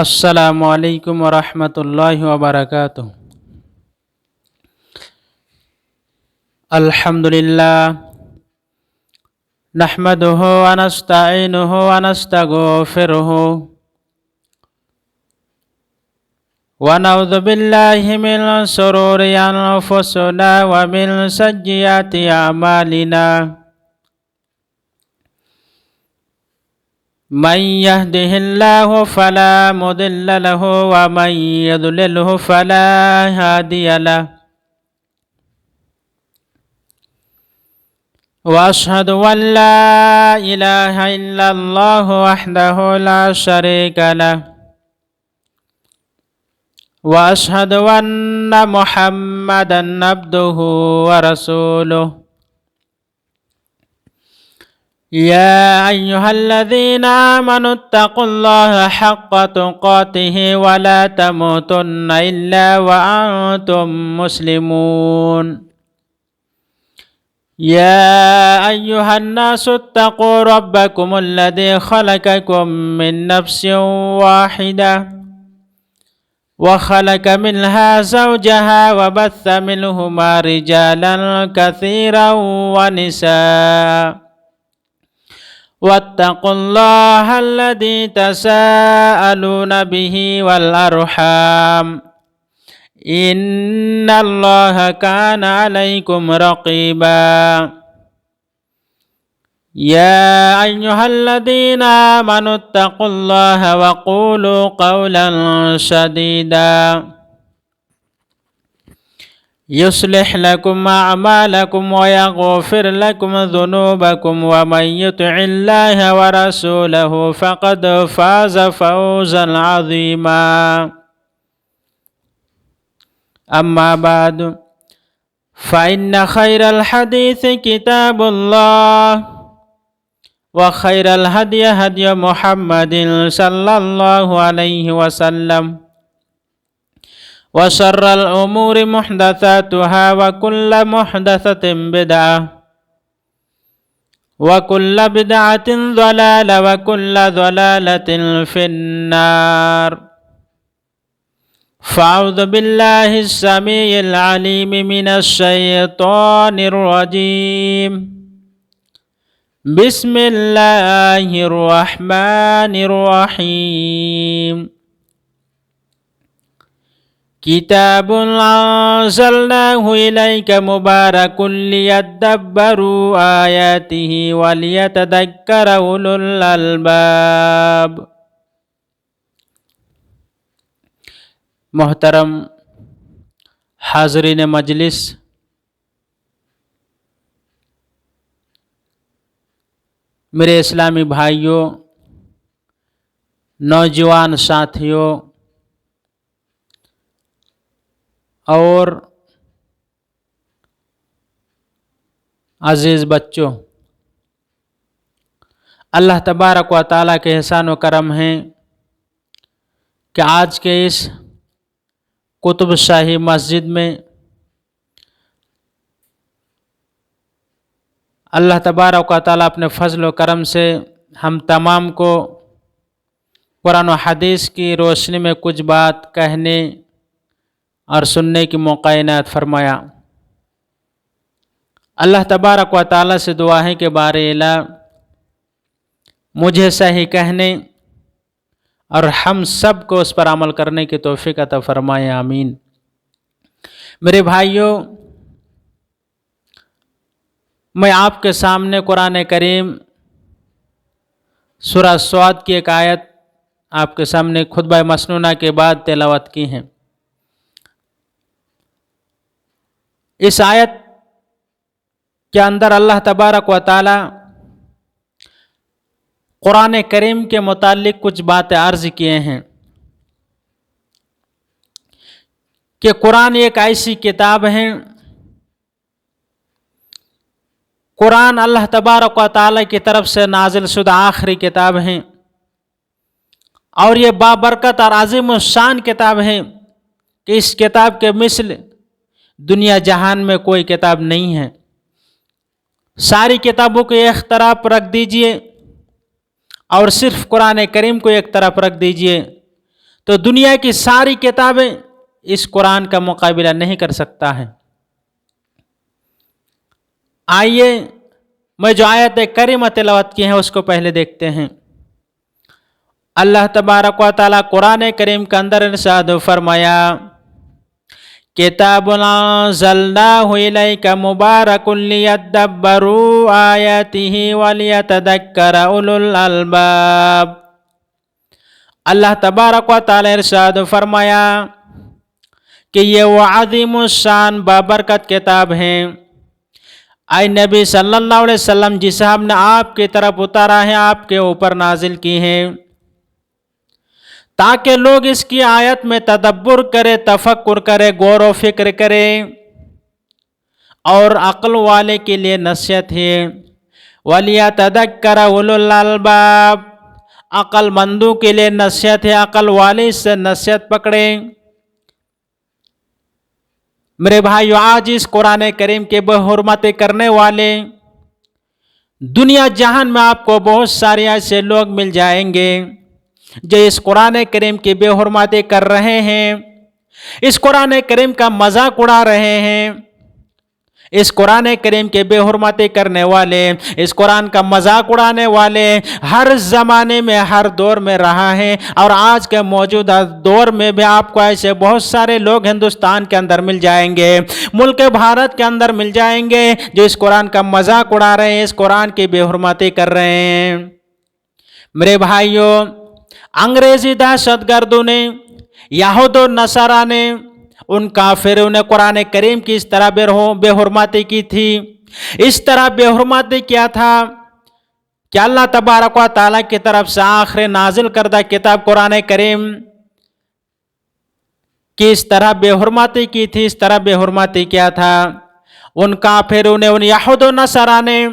السلام علیکم ورحمۃ اللہ وبرکاتہ۔ الحمد للہ نحمده ونستعینه ونستغفره ونعوذ باللہ من شرور انفسنا ومن سیئات اعمالنا من يهده الله فلا مضل له ومن يضلله فلا هادي له وأشهد أن لا إله إلا الله وحده لا شريك له وأشهد أن محمدا عبده ورسوله يا أيها الذين آمنوا اتقوا الله حق تقاته ولا تموتن إلا وأنتم مسلمون يا أيها الناس اتقوا ربكم الذي خلقكم من نفس واحدة وخلق منها زوجها وبث منهما رجالا كثيرا ونساء واتقوا الله الذي تساءلون به والأرحام إن الله كان عليكم رقيبا يا أيها الذين آمنوا اتقوا الله وقولوا قولا سديدا يصلح لكم أعمالكم ويغفر لكم ذنوبكم ومن يطع الله ورسوله فقد فاز فوزا عظيما أما بعد فإن خير الحديث كتاب الله وخير الهدي هدي محمد صلى الله عليه وسلم وشر الأمور محدثاتها وكل محدثة بدعة وكل بدعة ضلالة وكل ضلالة في النار فأعوذ بالله السميع العليم من الشيطان الرجيم بسم الله الرحمن الرحيم كتاب أنزلناه إليك مبارك ليدبروا آياته وليتذكر أولو الألباب۔ محترم حاضرین مجلس، میرے اسلامی بھائیوں، نوجوان ساتھیوں اور عزیز بچوں، اللہ تبارک و تعالیٰ کے احسان و کرم ہے کہ آج کے اس قطب شاہی مسجد میں اللہ تبارک و تعالیٰ اپنے فضل و کرم سے ہم تمام کو قرآن و حدیث کی روشنی میں کچھ بات کہنے اور سننے کی موقع عنایت فرمایا۔ اللہ تبارک و تعالیٰ سے دعا ہے کہ بار الہ مجھے صحیح کہنے اور ہم سب کو اس پر عمل کرنے کی توفیق عطا فرمائے، آمین۔ میرے بھائیوں، میں آپ کے سامنے قرآن کریم سورہ صاد کی ایک آیت آپ کے سامنے خطبہ مسنونہ کے بعد تلاوت کی ہیں۔ اس آیت کے اندر اللہ تبارک و تعالی قرآن کریم کے متعلق کچھ باتیں عرض کیے ہیں کہ قرآن ایک ایسی کتاب ہے، قرآن اللہ تبارک و تعالی کی طرف سے نازل شدہ آخری کتاب ہے، اور یہ بابرکت اور عظیم الشان کتاب ہے کہ اس کتاب کے مثل دنیا جہان میں کوئی کتاب نہیں ہے۔ ساری کتابوں کو ایک طرف رکھ دیجئے اور صرف قرآن کریم کو ایک طرف رکھ دیجئے تو دنیا کی ساری کتابیں اس قرآن کا مقابلہ نہیں کر سکتا ہے۔ آئیے میں جو آیت کریمہ تلاوت کی ہیں اس کو پہلے دیکھتے ہیں۔ اللہ تبارک و تعالیٰ قرآن کریم کے اندر ارشاد فرمایا، کتاب انزلناہ الیک مبارک لیدبروا آیاتہ ولیتذکر اولو الالباب۔ اللہ تبارک و تعالیٰ ارشاد فرمایا کہ یہ وہ عظیم الشان بابرکت کتاب ہے، اے نبی صلی اللہ علیہ وسلم، جسے ہم نے آپ کی طرف اتارا ہے، آپ کے اوپر نازل کی ہے، تاکہ لوگ اس کی آیت میں تدبر کرے، تفکر کرے، غور و فکر کرے، اور عقل والے کے لیے نصیحت ہے۔ وَلِيَتَذَكَّرَ أُولُو الْأَلْبَابِ، عقل مندوں کے لیے نصیحت ہے، عقل والے سے نصیحت پکڑے۔ میرے بھائیو، آج اس قرآن کریم کے بے حرمتی کرنے والے دنیا جہان میں آپ کو بہت سارے ایسے لوگ مل جائیں گے جو اس قرآن کریم کی بے حرمتی کر رہے ہیں، اس قرآن کریم کا مذاق اڑا رہے ہیں۔ اس قرآن کریم کے بے حرمتی کرنے والے، اس قرآن کا مذاق اڑانے والے ہر زمانے میں، ہر دور میں رہا ہے، اور آج کے موجودہ دور میں بھی آپ کو ایسے بہت سارے لوگ ہندوستان کے اندر مل جائیں گے، ملک بھارت کے اندر مل جائیں گے، جو اس قرآن کا مذاق اڑا رہے ہیں، اس قرآن کی بے حرمتی کر رہے ہیں۔ میرے بھائیوں، انگریزی دہشت گردوں نے، یہود و نصارہ نے، ان کافروں نے قرآن کریم کی اس طرح بے حرمتی کی تھی، اس طرح بے حرمتی کیا تھا کہ اللہ تبارک و تعالیٰ کی طرف سے آخر نازل کردہ کتاب قرآن کریم کی اس طرح بے حرمتی کی تھی، اس طرح بے حرمتی کیا تھا۔ ان کافروں نے، ان یہود و نصارہ نے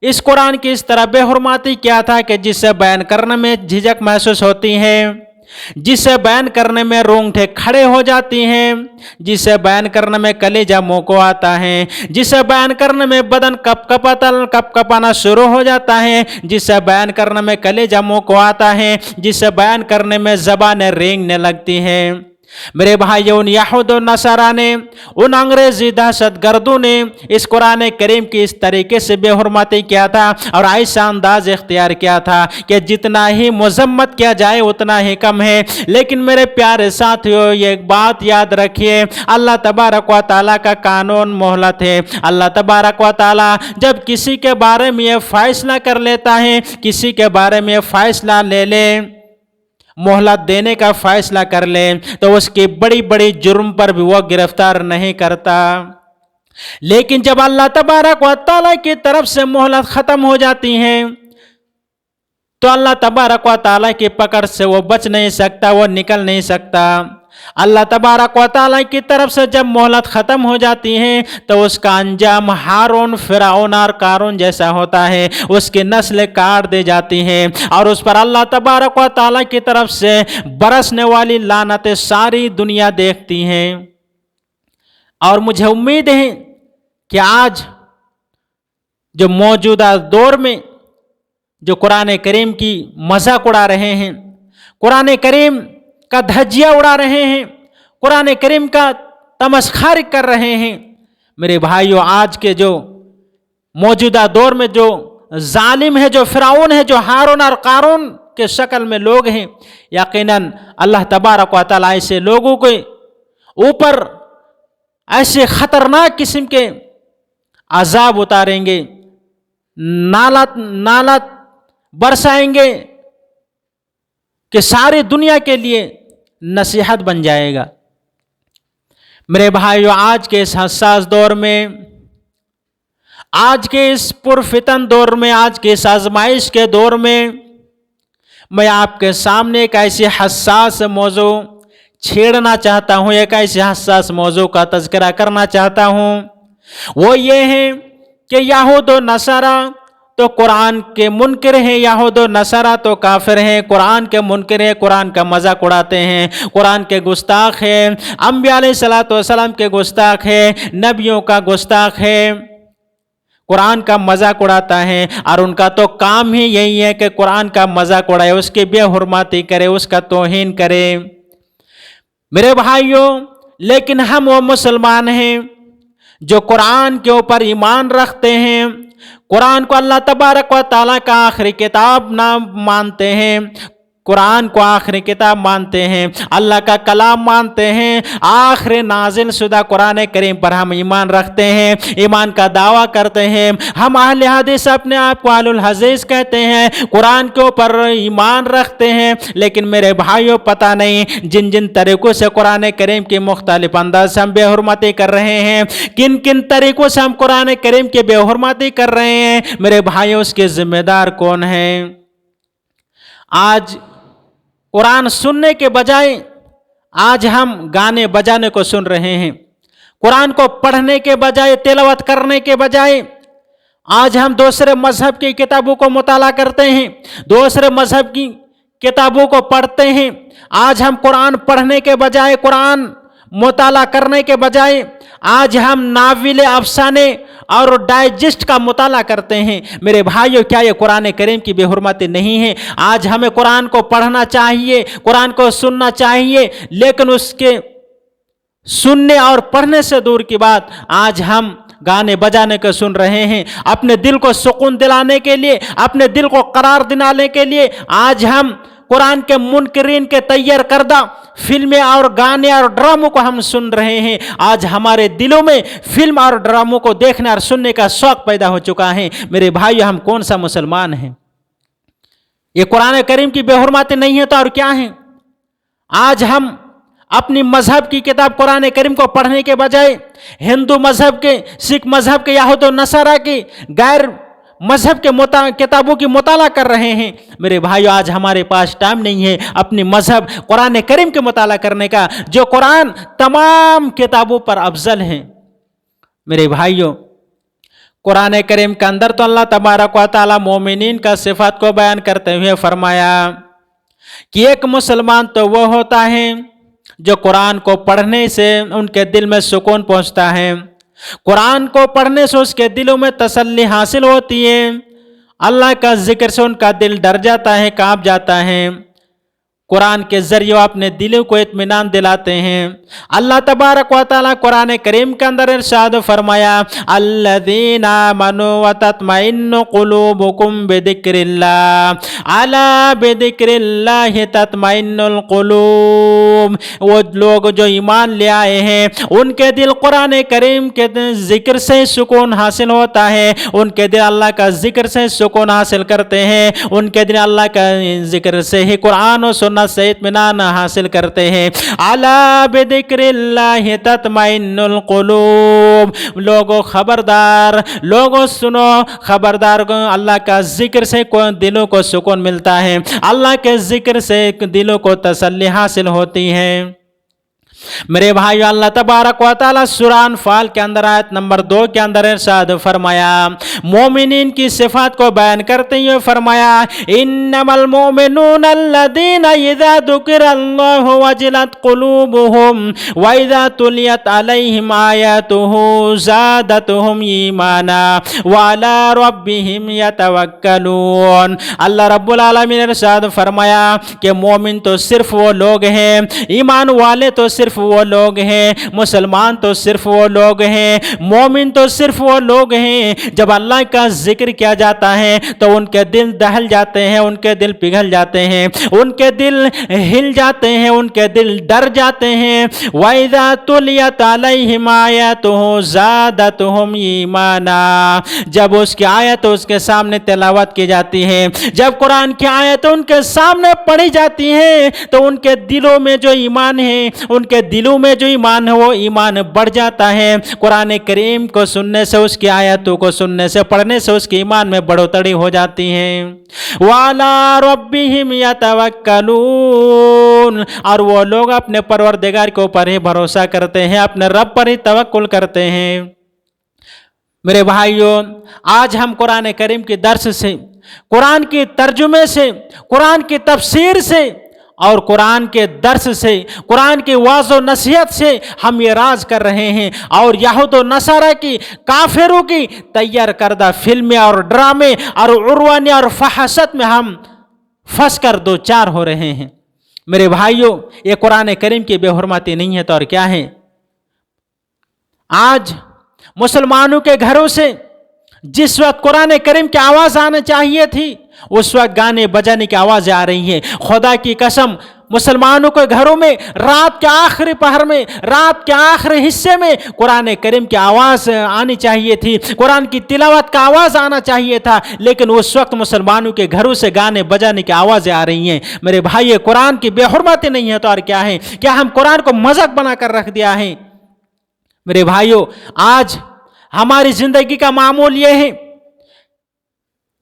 اس قرآن کی اس طرح بے حرمتی کیا تھا کہ جسے بیان کرنے میں جھجک محسوس ہوتی ہے، جسے بیان کرنے میں رونگٹے کھڑے ہو جاتی ہیں، جسے بیان کرنے میں کلیجہ منہ کو آتا ہے، جسے بیان کرنے میں بدن کپ کپانا شروع ہو جاتا ہے، جسے بیان کرنے میں کلیجہ منہ کو آتا ہے، جسے بیان کرنے میں زبانیں رینگنے لگتی ہیں۔ میرے بھائیوں، ان یہود و نصارہ نے، ان انگریزی دہشت گردوں نے اس قرآن کریم کی اس طریقے سے بے حرمتی کیا تھا اور ایسا انداز اختیار کیا تھا کہ جتنا ہی مذمت کیا جائے اتنا ہی کم ہے۔ لیکن میرے پیارے ساتھیوں، یہ ایک بات یاد رکھیے، اللہ تبارک و تعالیٰ کا قانون مہلت ہے۔ اللہ تبارک و تعالیٰ جب کسی کے بارے میں یہ فیصلہ کر لیتا ہے، کسی کے بارے میں یہ فیصلہ لے لے، مہلت دینے کا فیصلہ کر لے، تو اس کی بڑی بڑی جرم پر بھی وہ گرفتار نہیں کرتا۔ لیکن جب اللہ تبارک و تعالیٰ کی طرف سے مہلت ختم ہو جاتی ہے تو اللہ تبارک و تعالیٰ کی پکڑ سے وہ بچ نہیں سکتا، وہ نکل نہیں سکتا۔ اللہ تبارک و تعالیٰ کی طرف سے جب مہلت ختم ہو جاتی ہے تو اس کا انجام ہارون، فرعون اور قارون جیسا ہوتا ہے، اس کی نسل کاٹ دی جاتی ہے، اور اس پر اللہ تبارک و تعالیٰ کی طرف سے برسنے والی لعنتیں ساری دنیا دیکھتی ہیں۔ اور مجھے امید ہے کہ آج جو موجودہ دور میں جو قرآن کریم کی مذاق اڑا رہے ہیں، قرآن کریم کا دھجیہ اڑا رہے ہیں، قرآن کریم کا تمسخر کر رہے ہیں، میرے بھائیوں، آج کے جو موجودہ دور میں جو ظالم ہے، جو فرعون ہے، جو ہارون اور قارون کے شکل میں لوگ ہیں، یقیناً اللہ تبارک و تعالیٰ ایسے لوگوں کے اوپر ایسے خطرناک قسم کے عذاب اتاریں گے، نالت برسائیں گے کہ ساری دنیا کے لیے نصیحت بن جائے گا۔ میرے بھائیو، آج کے اس حساس دور میں، آج کے اس پرفتن دور میں، آج کے اس آزمائش کے دور میں، میں آپ کے سامنے ایک ایسی حساس موضوع چھیڑنا چاہتا ہوں، ایک ایسی حساس موضوع کا تذکرہ کرنا چاہتا ہوں۔ وہ یہ ہے کہ یہود و نصارہ تو قرآن کے منکر ہیں، یہود و نصارہ تو کافر ہیں، قرآن کے منکر ہیں، قرآن کا مذاق اڑاتے ہیں، قرآن کے گستاخ ہیں، انبیاء علیہ السلام کے گستاخ ہیں، نبیوں کا گستاخ ہے، قرآن کا مذاق اڑاتا ہے، اور ان کا تو کام ہی یہی ہے کہ قرآن کا مذاق اڑائے، اس کی بے حرمتی کرے، اس کا توہین کرے۔ میرے بھائیوں، لیکن ہم وہ مسلمان ہیں جو قرآن کے اوپر ایمان رکھتے ہیں، قرآن کو اللہ تبارک و تعالیٰ کا آخری کتاب نہ مانتے ہیں، قرآن کو آخری کتاب مانتے ہیں، اللہ کا کلام مانتے ہیں، آخری نازل شدہ قرآن کریم پر ہم ایمان رکھتے ہیں، ایمان کا دعویٰ کرتے ہیں۔ ہم اہل حدیث اپنے آپ کو اہل الحدیث کہتے ہیں، قرآن کے اوپر ایمان رکھتے ہیں، لیکن میرے بھائیوں پتہ نہیں جن جن طریقوں سے قرآن کریم کی مختلف انداز سے ہم بے حرمتی کر رہے ہیں، کن کن طریقوں سے ہم قرآن کریم کی بے حرمتی کر رہے ہیں، میرے بھائیوں اس کے ذمہ دار کون ہیں؟ آج قرآن سننے کے بجائے آج ہم گانے بجانے کو سن رہے ہیں، قرآن کو پڑھنے کے بجائے، تلاوت کرنے کے بجائے آج ہم دوسرے مذہب کی کتابوں کو مطالعہ کرتے ہیں، دوسرے مذہب کی کتابوں کو پڑھتے ہیں۔ آج ہم قرآن پڑھنے کے بجائے، قرآن مطالعہ کرنے کے بجائے آج ہم ناول، افسانے اور ڈائجسٹ کا مطالعہ کرتے ہیں۔ میرے بھائیو، کیا یہ قرآن کریم کی بے حرمتی نہیں ہے؟ آج ہمیں قرآن کو پڑھنا چاہیے، قرآن کو سننا چاہیے، لیکن اس کے سننے اور پڑھنے سے دور کی بات آج ہم گانے بجانے کو سن رہے ہیں۔ اپنے دل کو سکون دلانے کے لیے، اپنے دل کو قرار دلانے کے لیے آج ہم قرآن کے منکرین کے تیار کردہ فلمیں اور گانے اور ڈراموں کو ہم سن رہے ہیں۔ آج ہمارے دلوں میں فلم اور ڈراموں کو دیکھنے اور سننے کا شوق پیدا ہو چکا ہے۔ میرے بھائیو، ہم کون سا مسلمان ہیں؟ یہ قرآن کریم کی بے حرمتی نہیں ہے تو اور کیا ہے؟ آج ہم اپنی مذہب کی کتاب قرآن کریم کو پڑھنے کے بجائے ہندو مذہب کے، سکھ مذہب کے، یہود و نصارہ کی غیر مذہب کے کتابوں کی مطالعہ کر رہے ہیں۔ میرے بھائیو، آج ہمارے پاس ٹائم نہیں ہے اپنی مذہب قرآن کریم کے مطالعہ کرنے کا، جو قرآن تمام کتابوں پر افضل ہے۔ میرے بھائیو، قرآن کریم کے اندر تو اللہ تبارک و تعالیٰ مومنین کا صفات کو بیان کرتے ہوئے فرمایا کہ ایک مسلمان تو وہ ہوتا ہے جو قرآن کو پڑھنے سے ان کے دل میں سکون پہنچتا ہے، قرآن کو پڑھنے سے اس کے دلوں میں تسلی حاصل ہوتی ہے، اللہ کا ذکر سے ان کا دل ڈر جاتا ہے، کانپ جاتا ہے۔ قرآن کے ذریعے اپنے دلوں کو اطمینان دلاتے ہیں۔ اللہ تبارک و تعالیٰ قرآن کریم کے اندر ارشاد فرمایا، الذین آمنوا وتطمئن قلوبکم بذکر اللہ، الا بذکر اللہ تطمئن القلوب۔ وہ لوگ جو ایمان لے آئے ہیں ان کے دل قرآن کریم کے ذکر سے سکون حاصل ہوتا ہے، ان کے دل اللہ کا ذکر سے سکون حاصل کرتے ہیں، ان کے دل اللہ کا ذکر سے ہی قرآن و سنت سے اطمینان حاصل کرتے ہیں۔ الا بذکر اللہ تطمئن القلوب۔ لوگوں خبردار، لوگوں سنو، خبردار، اللہ کا ذکر سے دلوں کو سکون ملتا ہے، اللہ کے ذکر سے دلوں کو تسلی حاصل ہوتی ہے۔ میرے بھائیو، اللہ تبارک و تعالیٰ سورہ انفال کے اندر آیت نمبر 2 کے اندر ارشاد فرمایا، مومنین کی صفات کو بیان کرتے ہوئے فرمایا، انما المؤمنون الذین اذا ذکر اللہ وجلت قلوبهم واذا تلیت علیہم آیاتہ زادتہم ایمانا وعلی ربہم یتوکلون۔ اللہ رب العالمین ارشاد فرمایا کہ مومن تو صرف وہ لوگ ہیں، ایمان والے تو صرف وہ لوگ ہیں، مسلمان تو صرف وہ لوگ ہیں، مومن تو صرف وہ لوگ ہیں جب اللہ کا ذکر کیا جاتا ہے تو ان کے دل دہل جاتے ہیں، ان کے دل پگھل جاتے ہیں، ان کے دل ہل جاتے ہیں، ان کے دل ڈر جاتے ہیں۔ وَإِذَا تُلِيَتْ عَلَيْهِمْ آيَاتُهُ زَادَتْهُمْ إِيمَانًا۔ جب اس کی آیت اس کے سامنے تلاوت کی جاتی ہے، جب قرآن کی آیت ان کے سامنے پڑھی جاتی ہے تو ان کے دلوں میں جو ایمان ہے، ان کے دلوں میں جو ایمان ہے وہ ایمان بڑھ جاتا ہے۔ قرآن کریم کو سننے سے، اس کی آیتوں کو سننے سے، پڑھنے سے اس کے ایمان میں بڑھوتری ہو جاتی ہے۔ وَعَلَىٰ رَبِّهِمْ يَتَوَكَّلُونَ۔ اور وہ لوگ اپنے پروردگار کے اوپر ہی بھروسہ کرتے ہیں، اپنے رب پر ہی توکل کرتے ہیں۔ میرے بھائیوں، آج ہم قرآن کریم کی درس سے، قرآن کی ترجمے سے، قرآن کی تفسیر سے اور قرآن کے درس سے، قرآن کی واعظ و نصیحت سے ہم یہ راز کر رہے ہیں، اور یہود و نصارہ کی، کافروں کی تیار کردہ فلمیں اور ڈرامے اور عروانی اور فحاشت میں ہم پھنس کر دو چار ہو رہے ہیں۔ میرے بھائیوں، یہ قرآن کریم کی بے حرمتی نہیں ہے تو اور کیا ہے؟ آج مسلمانوں کے گھروں سے جس وقت قرآن کریم کی آواز آنا چاہیے تھی اس وقت گانے بجانے کی آواز آ رہی ہے۔ خدا کی قسم، مسلمانوں کے گھروں میں رات کے آخری پہر میں، رات کے آخری حصے میں قرآن کریم کی آواز آنی چاہیے تھی، قرآن کی تلاوت کا آواز آنا چاہیے تھا، لیکن اس وقت مسلمانوں کے گھروں سے گانے بجانے کی آوازیں آ رہی ہیں۔ میرے بھائی، قرآن کی بے حرمتی نہیں ہے تو اور کیا ہے؟ کیا ہم قرآن کو مذاق بنا کر رکھ دیا ہے؟ میرے بھائیوں، آج ہماری زندگی کا معمول یہ ہے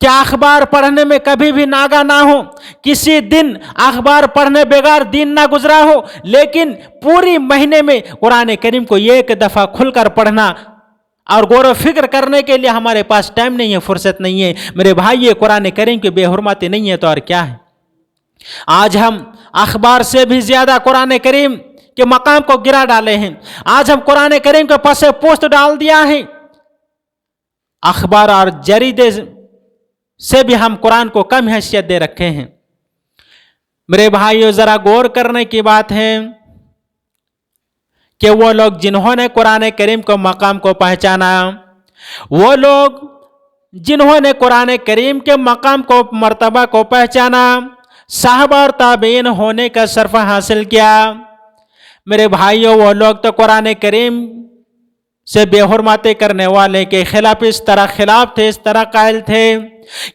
کہ اخبار پڑھنے میں کبھی بھی ناگا نہ ہو، کسی دن اخبار پڑھنے بغیر دن نہ گزرا ہو، لیکن پوری مہینے میں قرآن کریم کو ایک دفعہ کھل کر پڑھنا اور غور و فکر کرنے کے لیے ہمارے پاس ٹائم نہیں ہے، فرصت نہیں ہے۔ میرے بھائی، یہ قرآن کریم کی بے حرمتی نہیں ہے تو اور کیا ہے؟ آج ہم اخبار سے بھی زیادہ قرآن کریم کے مقام کو گرا ڈالے ہیں۔ آج ہم قرآن کریم کے پس پوست ڈال دیا ہے۔ اخبار اور جریدے سے بھی ہم قرآن کو کم حیثیت دے رکھے ہیں۔ میرے بھائیو، ذرا غور کرنے کی بات ہے کہ وہ لوگ جنہوں نے قرآن کریم کو مقام کو پہچانا، وہ لوگ جنہوں نے قرآن کریم کے مقام کو، مرتبہ کو پہچانا، صحابہ اور تابعین ہونے کا شرف حاصل کیا، میرے بھائیو، وہ لوگ تو قرآن کریم سے بے حرمتی کرنے والے کے خلاف اس طرح خلاف تھے، اس طرح قائل تھے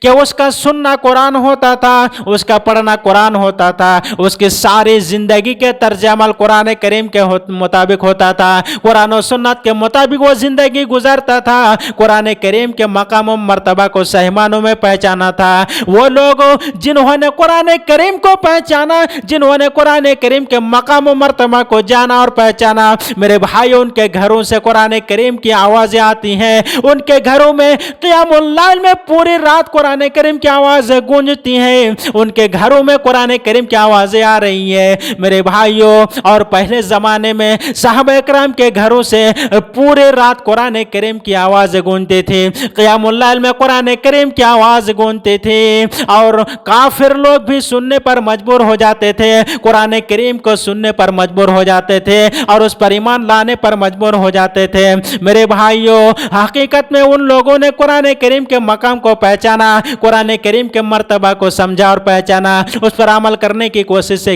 کہ اس کا سننا قرآن ہوتا تھا، اس کا پڑھنا قرآن ہوتا تھا، اس کی ساری زندگی کے طرز عمل قرآن کریم کے مطابق ہوتا تھا، قرآن و سنت کے مطابق وہ زندگی گزارتا تھا، قرآن کریم کے مقام و مرتبہ کو صحیح معنوں میں پہچانا تھا۔ وہ لوگ جنہوں نے قرآن کریم کو پہچانا، جنہوں نے قرآن کریم کے مقام و مرتبہ کو جانا اور پہچانا، میرے بھائی، ان کے گھروں سے قرآن کریم کی آوازیں آتی ہیں، ان کے گھروں میں قیام اللیل میں پوری رات قرآن کریم کی آوازیں گونجتی ہیں، ان کے گھروں میں قرآن کریم کی آوازیں آ رہی ہیں، میرے بھائیوں۔ اور پہلے زمانے میں صحابہ اکرام کے گھروں سے پورے رات قرآن کریم کی آوازیں گونجتے تھے، قیام اللیل میں قرآن کریم کی آواز گونجتے تھے، اور کافر لوگ بھی سننے پر مجبور ہو جاتے تھے، قرآن کریم کو سننے پر مجبور ہو جاتے تھے اور اس پر ایمان لانے پر مجبور ہو جاتے تھے۔ میرے بھائیوں، حقیقت میں ان لوگوں نے قرآن کریم کے مقام کو پہچانا، قرآن کریم کے مرتبہ کو سمجھا اور پہچانا، اس پر عمل کرنے کی کوششیں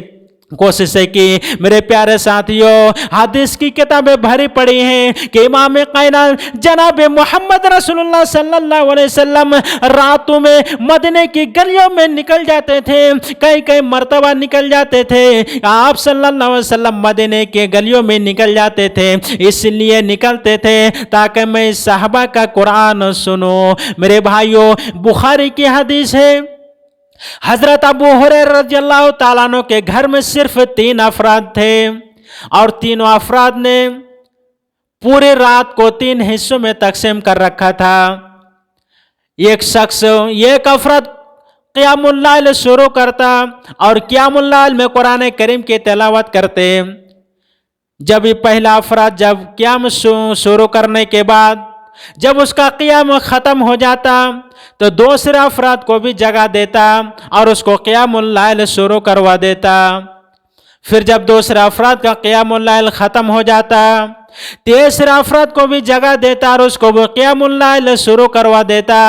کی۔ میرے پیارے ساتھیوں، حدیث کی کتابیں بھری پڑی ہیں کہ امام کائنات جناب محمد رسول اللہ صلی اللہ علیہ وسلم راتوں میں مدینے کی گلیوں میں نکل جاتے تھے، کئی مرتبہ نکل جاتے تھے۔ آپ صلی اللہ علیہ وسلم مدینے کے گلیوں میں نکل جاتے تھے، اس لیے نکلتے تھے تاکہ میں صحابہ کا قرآن سنوں۔ میرے بھائیوں، بخاری کی حدیث ہے، حضرت ابو ہریرہ رضی اللہ تعالیٰ عنہ کے گھر میں صرف 3 افراد تھے، اور تینوں افراد نے پورے رات کو 3 حصوں میں تقسیم کر رکھا تھا۔ ایک افراد قیام اللیل شروع کرتا اور قیام اللیل میں قرآن کریم کی تلاوت کرتے۔ جب یہ پہلا افراد جب قیام شروع کرنے کے بعد جب اس کا قیام ختم ہو جاتا تو دوسرے افراد کو بھی جگہ دیتا اور اس کو قیام اللیل شروع کروا دیتا۔ پھر جب دوسرے افراد کا قیام اللیل ختم ہو جاتا، تیسرے افراد کو بھی جگہ دیتا اور اس کو بھی قیام اللیل شروع کروا دیتا۔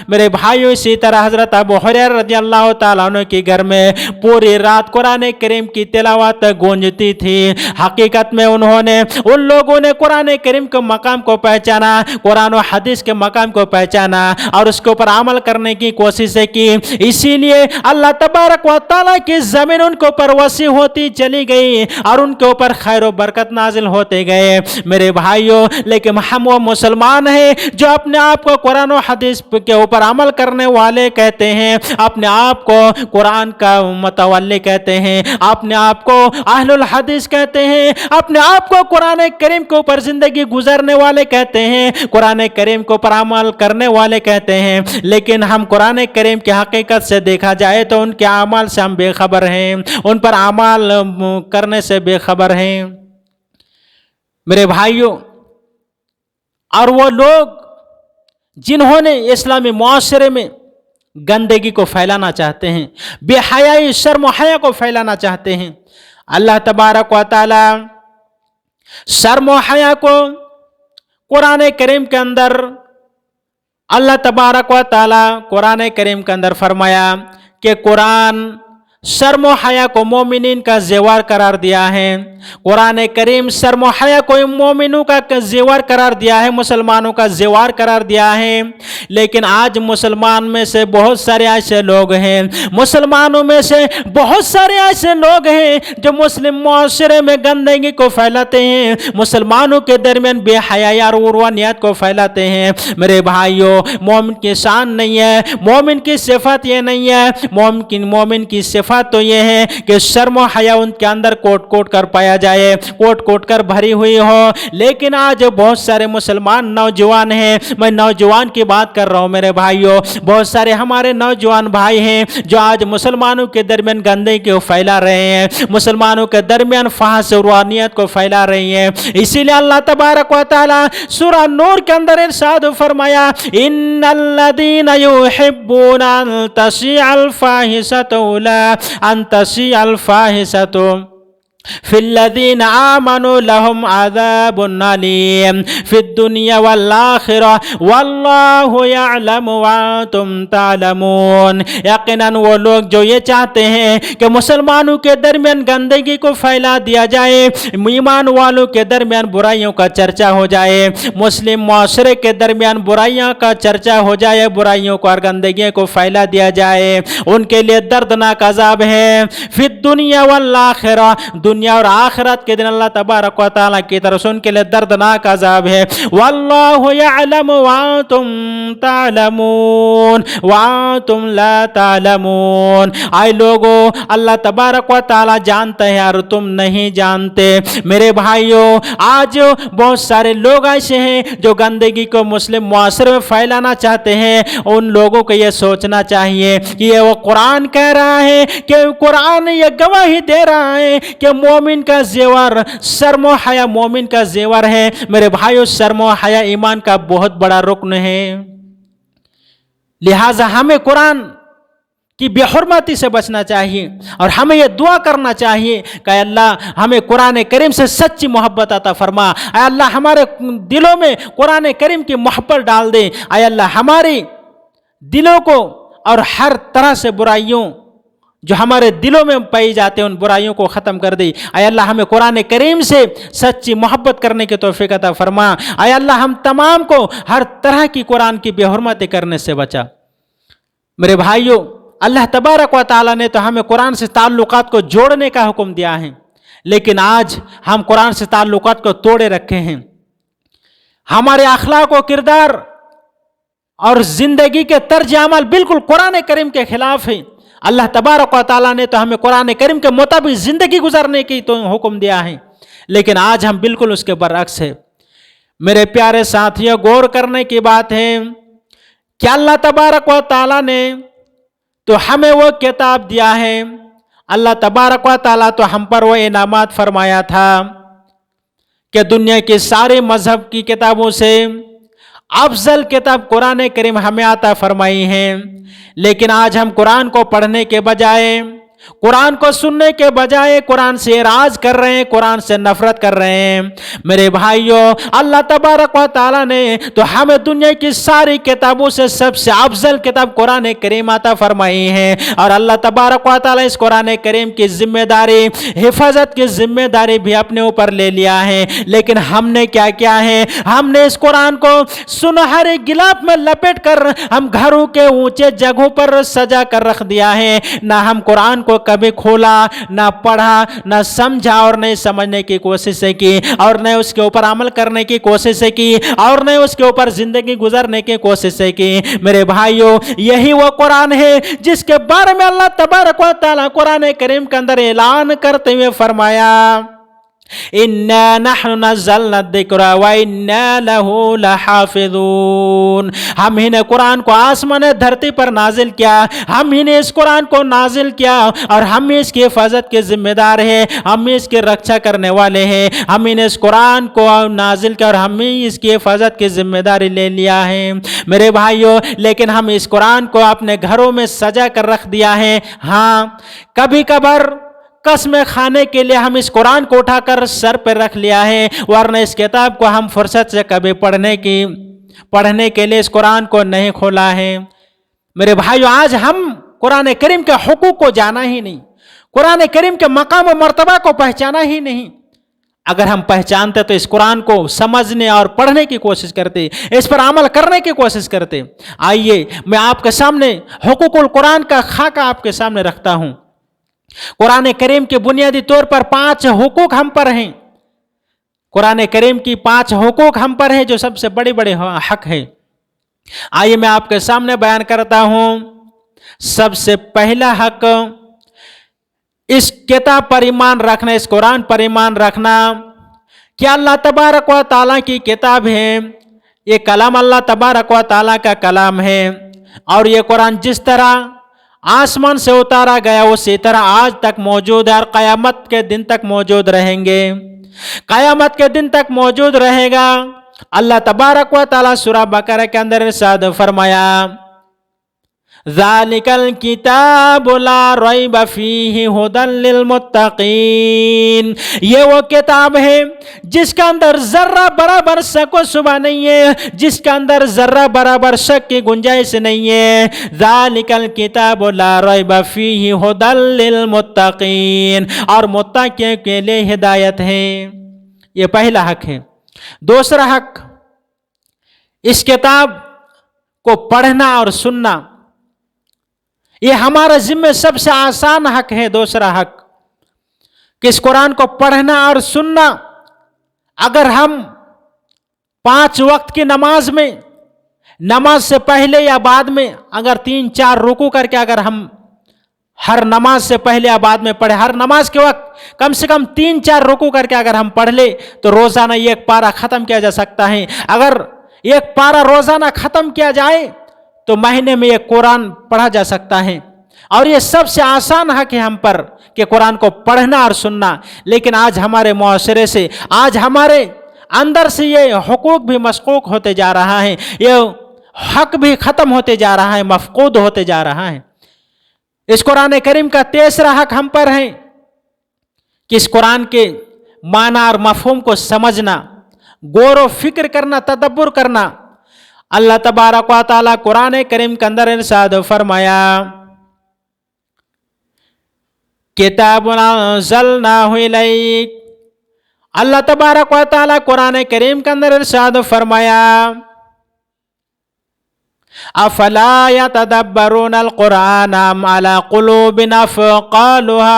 میرے بھائیو، اسی طرح حضرت ابو ہریرہ رضی اللہ تعالیٰ عنہ کے گھر میں پوری رات قرآن کریم کی تلاوت گونجتی تھی۔ حقیقت میں انہوں نے، ان لوگوں نے قرآن کریم کے مقام کو پہچانا، قرآن و حدیث کے مقام کو پہچانا اور اس کے اوپر عمل کرنے کی کوششیں کی، اسی لیے اللہ تبارک و تعالیٰ کی زمین ان کے اوپر وسیع ہوتی چلی گئی اور ان کے اوپر خیر و برکت نازل ہوتے گئے۔ میرے بھائیوں، لیکن ہم وہ مسلمان ہیں جو اپنے آپ کو قرآن و حدیث کے اوپر عمل کرنے والے کہتے ہیں، اپنے آپ کو قرآن کا متولی کہتے ہیں، اپنے آپ کو اہل الحدیث کہتے ہیں، اپنے آپ کو قرآن کریم کے اوپر زندگی گزارنے والے کہتے ہیں، قرآن کریم کے اوپر عمل کرنے والے کہتے ہیں، لیکن ہم قرآن کریم کی حقیقت سے دیکھا جائے تو ان کے اعمال سے ہم بے خبر ہیں، ان پر عمل کرنے سے بے خبر ہیں۔ میرے بھائیوں، اور وہ لوگ جنہوں نے اسلامی معاشرے میں گندگی کو پھیلانا چاہتے ہیں، بے حیائی شرم و حیا کو پھیلانا چاہتے ہیں۔ اللہ تبارک و تعالی شرم و حیا کو قرآن کریم کے اندر اللہ تبارک و تعالی قرآن کریم کے اندر فرمایا کہ قرآن شرم و حیا کو مومنین کا زیور قرار دیا ہے۔ قرآن کریم شرم و حیا کو مومنوں کا زیور قرار دیا ہے، مسلمانوں کا زیور قرار دیا ہے۔ لیکن آج مسلمان میں سے بہت سارے ایسے لوگ ہیں، مسلمانوں میں سے بہت سارے ایسے لوگ ہیں جو مسلم معاشرے میں گندگی کو پھیلاتے ہیں، مسلمانوں کے درمیان بے حیائی اور عروانیت کو پھیلاتے ہیں۔ میرے بھائیوں، مومن کی شان نہیں ہے، مومن کی صفت یہ نہیں ہے، مومن کی صفت تو یہ ہے کہ شرم و حیا ان کے اندر کوٹ کوٹ کر پایا جائے، کوٹ کوٹ کر بھری ہوئی ہو۔ لیکن آج بہت سارے مسلمان نوجوان ہیں، میں نوجوان کی بات کر رہا ہوں میرے بھائیوں، بہت سارے ہمارے نوجوان بھائی ہیں جو آج مسلمانوں کے درمیان گندگی کو پھیلا رہے ہیں، مسلمانوں کے درمیان فحش و عروانیت کو پھیلا رہی ہیں۔ اسی لیے اللہ تبارک و تعالی سورہ نور کے اندر ارشاد فرمایا، ان الذین یحبون ان تشیع الفاحشۃ فی الذین آمنوا لهم عذاب علیم فی الدنیا والآخرہ واللہ یعلم وانتم تعلمون۔ یقیناً وہ لوگ جو یہ چاہتے ہیں کہ مسلمانوں کے درمیان گندگی کو پھیلا دیا جائے، ایمان والوں کے درمیان برائیوں کا چرچا ہو جائے، مسلم معاشرے کے درمیان برائیوں کا چرچا ہو جائے، برائیوں کو اور گندگیوں کو پھیلا دیا جائے، ان کے لیے دردناک عذاب ہے فی الدنیا والآخرہ، دنیا اور آخرت کے دن اللہ تبارک و تعالیٰ کی طرف سے ان کے لیے دردناک عذاب ہے۔ واللہ یعلم وانتم تعلمون وانتم لا تعلمون۔ آئے لوگو، اللہ تبارک و تعالیٰ جانتا ہے اور تم نہیں جانتے۔ میرے بھائیوں، آج بہت سارے لوگ ایسے ہیں جو گندگی کو مسلم معاشرے میں پھیلانا چاہتے ہیں۔ ان لوگوں کو یہ سوچنا چاہیے کہ یہ وہ قرآن کہہ رہا ہے، کہ قرآن یہ گواہی دے رہا ہے کہ مومن کا زیور شرم و حیا مومن کا زیور ہے۔ میرے بھائیو، شرم و حیا ایمان کا بہت بڑا رکن ہے، لہٰذا ہمیں قرآن کی بے حرمتی سے بچنا چاہیے اور ہمیں یہ دعا کرنا چاہیے کہ اے اللہ ہمیں قرآن کریم سے سچی محبت عطا فرما، اے اللہ ہمارے دلوں میں قرآن کریم کی محبت ڈال دے، اے اللہ ہماری دلوں کو اور ہر طرح سے برائیوں جو ہمارے دلوں میں پائی جاتے ہیں ان برائیوں کو ختم کر دے۔ اے اللہ ہمیں قرآن کریم سے سچی محبت کرنے کی توفیق عطا فرما۔ اے اللہ ہم تمام کو ہر طرح کی قرآن کی بے حرمتی کرنے سے بچا۔ میرے بھائیوں، اللہ تبارک و تعالیٰ نے تو ہمیں قرآن سے تعلقات کو جوڑنے کا حکم دیا ہے، لیکن آج ہم قرآن سے تعلقات کو توڑے رکھے ہیں۔ ہمارے اخلاق و کردار اور زندگی کے طرز عمل بالکل قرآن کریم کے خلاف ہیں۔ اللہ تبارک و تعالیٰ نے تو ہمیں قرآن کریم کے مطابق زندگی گزارنے کی تو حکم دیا ہے، لیکن آج ہم بالکل اس کے برعکس ہیں۔ میرے پیارے ساتھیوں، غور کرنے کی بات ہے کہ اللہ تبارک و تعالیٰ نے تو ہمیں وہ کتاب دیا ہے، اللہ تبارک و تعالیٰ تو ہم پر وہ انعامات فرمایا تھا کہ دنیا کے سارے مذہب کی کتابوں سے افضل کتاب قرآن کریم ہمیں عطا فرمائی ہے، لیکن آج ہم قرآن کو پڑھنے کے بجائے، قرآن کو سننے کے بجائے قرآن سے اعراض کر رہے ہیں، قرآن سے نفرت کر رہے ہیں۔ میرے بھائیوں، اللہ تبارک و تعالیٰ نے تو ہمیں دنیا کی ساری کتابوں سے سب سے افضل کتاب قرآن کریم عطا فرمائی ہے، اور اللہ تبارک و تعالیٰ اس قرآن کریم کی ذمہ داری، حفاظت کی ذمہ داری بھی اپنے اوپر لے لیا ہے۔ لیکن ہم نے کیا کیا ہے؟ ہم نے اس قرآن کو سنہرے غلاف میں لپیٹ کر ہم گھروں کے اونچے جگہوں پر سجا کر رکھ دیا ہے۔ نہ ہم قرآن کو کبھی کھولا، نہ پڑھا، نہ سمجھا، اور نہ سمجھنے کی کوشش کی، اور نہ اس کے اوپر عمل کرنے کی کوشش کی، اور نہ اس کے اوپر زندگی گزارنے کی کوشش کی۔ میرے بھائیوں، یہی وہ قرآن ہے جس کے بارے میں اللہ تبارک و تعالیٰ قرآن کریم کے اندر اعلان کرتے ہوئے فرمایا انا نحن نزلنا الذکر وانا لہ لحافظون، ہم ہی نے قرآن کو آسمان دھرتی پر نازل کیا، ہم ہی نے اس قرآن کو نازل کیا اور ہم ہی اس کی حفاظت کے ذمہ دار ہیں، ہم ہی اس کی رکشا کرنے والے ہیں، ہم ہی نے اس قرآن کو نازل کیا اور ہم ہی اس کی حفاظت کی ذمہ داری لے لیا ہے میرے بھائیوں۔ لیکن ہم اس قرآن کو اپنے گھروں میں سجا کر رکھ دیا ہے۔ ہاں، کبھی کبھار قسم کھانے کے لیے ہم اس قرآن کو اٹھا کر سر پہ رکھ لیا ہے، ورنہ اس کتاب کو ہم فرصت سے کبھی پڑھنے کے لیے اس قرآن کو نہیں کھولا ہے۔ میرے بھائیو، آج ہم قرآن کریم کے حقوق کو جانا ہی نہیں، قرآن کریم کے مقام و مرتبہ کو پہچانا ہی نہیں۔ اگر ہم پہچانتے تو اس قرآن کو سمجھنے اور پڑھنے کی کوشش کرتے، اس پر عمل کرنے کی کوشش کرتے۔ آئیے میں آپ کے سامنے حقوق القرآن کا خاکہ آپ کے سامنے رکھتا ہوں۔ قرآن کریم کے بنیادی طور پر 5 حقوق ہم پر ہیں، قرآن کریم کی 5 حقوق ہم پر ہیں جو سب سے بڑے بڑے حق ہیں۔ آئیے میں آپ کے سامنے بیان کرتا ہوں۔ سب سے پہلا حق، اس کتاب پر ایمان رکھنا، اس قرآن پر ایمان رکھنا کہ اللہ تبارک و تعالیٰ کی کتاب ہے، یہ کلام اللہ تبارک و تعالیٰ کا کلام ہے، اور یہ قرآن جس طرح آسمان سے اتارا گیا اسی طرح آج تک موجود ہے اور قیامت کے دن تک موجود رہیں گے، قیامت کے دن تک موجود رہے گا۔ اللہ تبارک و تعالیٰ سورہ بقرہ کے اندر ارشاد فرمایا، ذَلِكَ الْكِتَابُ لَا رَيْبَ فِيهِ هُدًى لِّلْمُتَّقِينَ، یہ وہ کتاب ہے جس کا اندر ذرہ برابر شک و شبہ نہیں ہے، جس کا اندر ذرہ برابر شک کی گنجائش نہیں ہے۔ ذَلِكَ الْكِتَابُ لَا رَيْبَ فِيهِ هُدًى لِّلْمُتَّقِينَ، اور متقیوں کے لیے ہدایت ہے۔ یہ پہلا حق ہے۔ دوسرا حق، اس کتاب کو پڑھنا اور سننا، یہ ہمارا ذمہ سب سے آسان حق ہے۔ دوسرا حق کہ اس قرآن کو پڑھنا اور سننا، اگر ہم 5 وقت کی نماز میں، نماز سے پہلے یا بعد میں اگر 3-4 رکوع کر کے اگر ہم ہر نماز سے پہلے یا بعد میں پڑھے، ہر نماز کے وقت کم سے کم 3-4 رکوع کر کے اگر ہم پڑھ لے تو روزانہ ایک پارہ ختم کیا جا سکتا ہے۔ اگر ایک پارہ روزانہ ختم کیا جائے تو مہینے میں ایک قرآن پڑھا جا سکتا ہے، اور یہ سب سے آسان حق ہے ہم پر کہ قرآن کو پڑھنا اور سننا۔ لیکن آج ہمارے معاشرے سے، آج ہمارے اندر سے یہ حقوق بھی مسقوق ہوتے جا رہا ہے، یہ حق بھی ختم ہوتے جا رہا ہے، مفقود ہوتے جا رہا ہے۔ اس قرآن کریم کا تیسرا حق ہم پر ہے کہ اس قرآن کے معنی اور مفہوم کو سمجھنا، غور و فکر کرنا، تدبر کرنا۔ اللہ تبارک و تعالیٰ قرآن کریم کے اندر ارشاد فرمایا، کتاب انزلناہ الیک، اللہ تبارک و تعالیٰ قرآن کریم کے اندر ارشاد فرمایا، افلا یتدبرون القرآن ام علی قلوب اقفالها،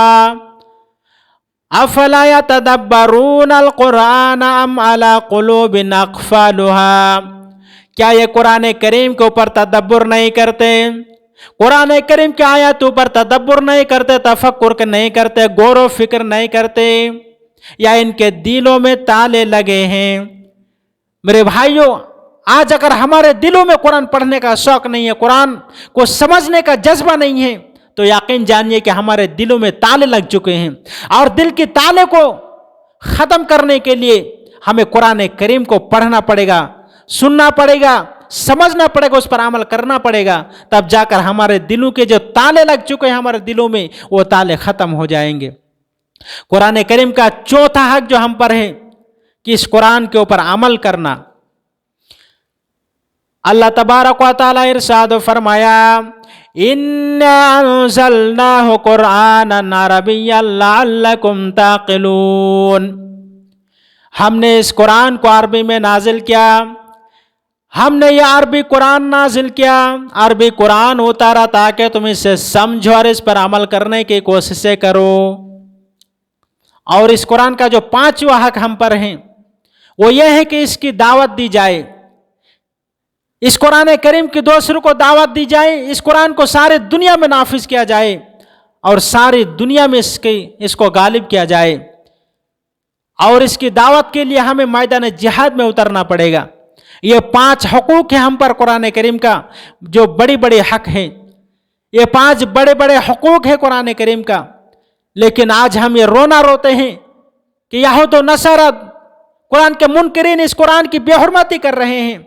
افلا یتدبرون القرآن ام علی قلوب اقفالها، کیا یہ قرآن کریم کے اوپر تدبر نہیں کرتے، قرآن کریم کی آیاتوں پر تدبر نہیں کرتے، تفکر نہیں کرتے، غور و فکر نہیں کرتے، یا ان کے دلوں میں تالے لگے ہیں؟ میرے بھائیوں، آج اگر ہمارے دلوں میں قرآن پڑھنے کا شوق نہیں ہے، قرآن کو سمجھنے کا جذبہ نہیں ہے، تو یقین جانیے کہ ہمارے دلوں میں تالے لگ چکے ہیں، اور دل کے تالے کو ختم کرنے کے لیے ہمیں قرآن کریم کو پڑھنا پڑے گا، سننا پڑے گا، سمجھنا پڑے گا، اس پر عمل کرنا پڑے گا، تب جا کر ہمارے دلوں کے جو تالے لگ چکے ہیں ہمارے دلوں میں، وہ تالے ختم ہو جائیں گے۔ قرآن کریم کا چوتھا حق جو ہم پر ہے کہ اس قرآن کے اوپر عمل کرنا۔ اللہ تبارک و تعالیٰ ارشاد فرمایا، اِنَّا أَنزَلْنَاهُ قُرْآنًا عَرَبِيًّا لَعَلَّكُمْ تَعْقِلُونَ، ہم نے اس قرآن کو عربی میں نازل کیا، ہم نے یہ عربی قرآن نازل کیا، عربی قرآن اتارا تاکہ تم اسے سمجھو اور اس پر عمل کرنے کی کوششیں کرو۔ اور اس قرآن کا جو 5واں حق ہم پر ہیں وہ یہ ہے کہ اس کی دعوت دی جائے، اس قرآن کریم کی دوسروں کو دعوت دی جائے، اس قرآن کو سارے دنیا میں نافذ کیا جائے اور ساری دنیا میں اس کو غالب کیا جائے۔ اور اس کی دعوت کے لیے ہمیں میدان جہاد میں اترنا پڑے گا۔ یہ 5 حقوق ہیں ہم پر قرآن کریم کا، جو بڑی بڑے حق ہیں، یہ 5 بڑے بڑے حقوق ہیں قرآن کریم کا، لیکن آج ہم یہ رونا روتے ہیں کہ یہود و نصارہ قرآن کے منکرین اس قرآن کی بے حرمتی کر رہے ہیں۔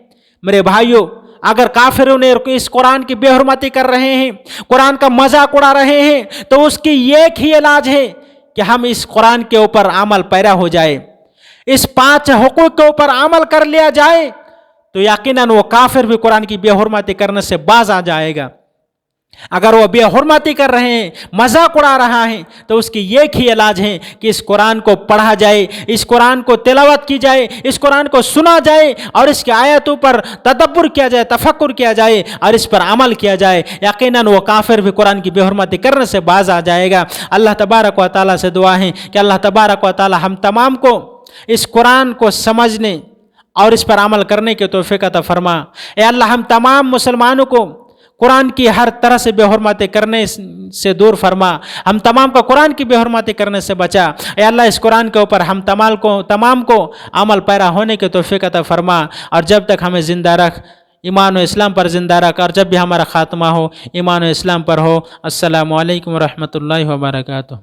میرے بھائیوں، اگر کافروں نے اس قرآن کی بے حرمتی کر رہے ہیں، قرآن کا مذاق اڑا رہے ہیں، تو اس کی ایک ہی علاج ہے کہ ہم اس قرآن کے اوپر عمل پیرا ہو جائے، اس 5 حقوق کے اوپر عمل کر لیا جائے، تو یقیناً وہ کافر بھی قرآن کی بے حرمتی کرنے سے باز آ جائے گا۔ اگر وہ بے حرمتی کر رہے ہیں، مذاق اڑا رہا ہے، تو اس کی ایک ہی علاج ہے کہ اس قرآن کو پڑھا جائے، اس قرآن کو تلاوت کی جائے، اس قرآن کو سنا جائے، اور اس کی آیتوں پر تدبر کیا جائے، تفکر کیا جائے، اور اس پر عمل کیا جائے۔ یقیناً وہ کافر بھی قرآن کی بے حرمتی کرنے سے باز آ جائے گا۔ اللہ تبارک و تعالیٰ سے دعا ہے کہ اللہ تبارک و تعالیٰ ہم تمام کو اس قرآن کو سمجھنے اور اس پر عمل کرنے کی توفیق عطا فرما۔ اے اللہ، ہم تمام مسلمانوں کو قرآن کی ہر طرح سے بے حرمتی کرنے سے دور فرما، ہم تمام کو قرآن کی بے حرمتی کرنے سے بچا۔ اے اللہ، اس قرآن کے اوپر ہم تمام کو عمل پیرا ہونے کی توفیق عطا فرما، اور جب تک ہمیں زندہ رکھ، ایمان و اسلام پر زندہ رکھ، اور جب بھی ہمارا خاتمہ ہو ایمان و اسلام پر ہو۔ السلام علیکم ورحمۃ اللہ وبرکاتہ۔